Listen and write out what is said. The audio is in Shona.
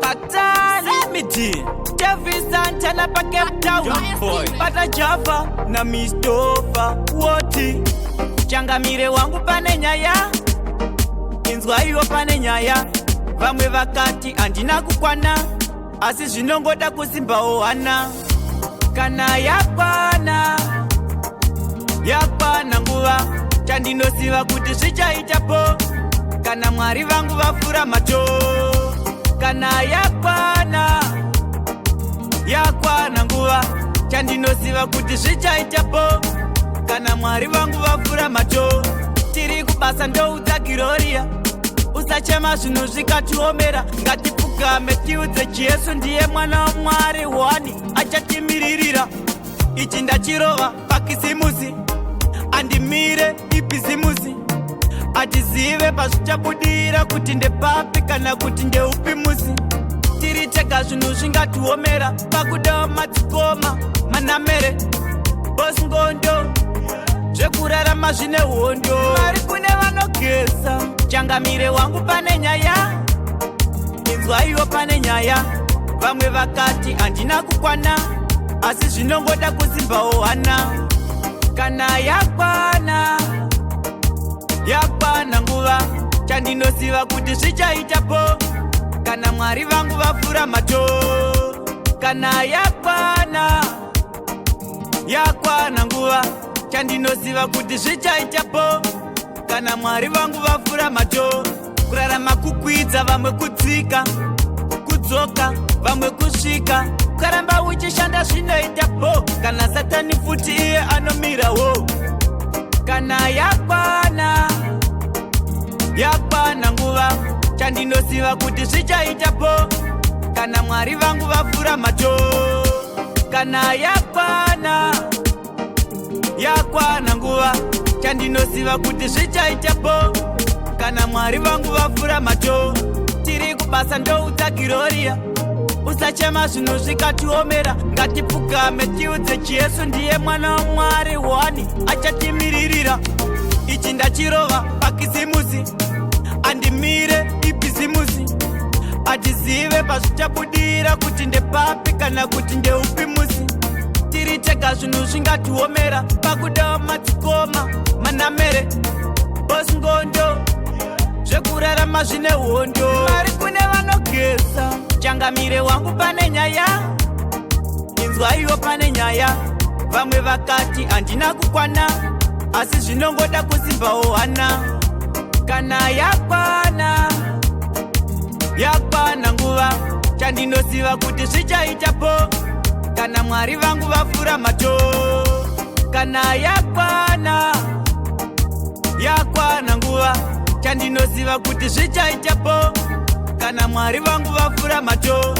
Katani Miti Davis Santana pa Cape Town Pata Java na Mistofa Woti Changamire wangu pane nyaya Inzwa iyo pane nyaya Vamwe vakati andina kukwana Asi zvinongoda kusimba oana Kana yakwana nguva Chandinosiva kuti zvichaitapo Kana Mwari vangu vafura macho Kana yakwana nguva Chandinosiva kuti zvichaitapo Kana Mwari vangu vafura macho Tiri kubasa ndoudza Gloria Usachema zvinhu zvikatiomera Ngatipfugame tiudze Jesu ndiye mwana waMwari wani achatimiririra Ichi ndachirova pakisimusi Andimire ibhizimusi Atizive pazvichabudira kuti ndepapi kana kuti ndeupi musi Tiri tega zvinhu zvingatiomera pakuda matsikoma manamere Bosi ngondo zvekurarama zvine hondo Mari kune vanogesa Changamire wangu pane nyaya Inzwa iyo pane nyaya Vamwe vakati andina kukwana Asi zvinongoda kusimba ohana Kana yakwana nguva Chandinosiva kuti zvichaitapo Kana Mwari vangu vafura macho Kana yakwana nguva Chandinosiva kuti zvichaitapo Kana Mwari vangu vafura macho Kurarama kukwidza vamwe kudzika Kudzoka vamwe kusvika Ukaramba uchishanda zvinoitapo Kana Satani futi iye anomirawo Kana yakwana nguva Chandinosiva kuti zvichaitapo Kana Mwari vangu vafura macho Kana yakwana nguva Chandinosiva kuti zvichaitapo Kana Mwari vangu vafura macho Tiri kubasa ndoudza Gloria Usachema zvinhu zvikatiomera Ngatipfugame tiudze Jesu ndiye mwana waMwari wani achatimiririra Ichi ndachirova pakisimusi Andimire ibhizimusi Atizive pazvichabudira kuti ndepapi kana kuti ndeupi musi Tiri tega zvinhu zvingatiomera pakuda matsikoma manamere Bosi ngondo zvekurarama zvine hondo Mari kune vanogesa Changamire wangu pane nyaya Inzwa iyo pane nyaya Vamwe vakati andina kukwana Asi zvinongoda kusimba ohana Kana yakwana nguva Chandinosiva kuti zvichaitapo Kana Mwari vangu vafura macho Kana yakwana nguva Chandinosiva kuti zvichaitapo Kana Mwari vangu vafura macho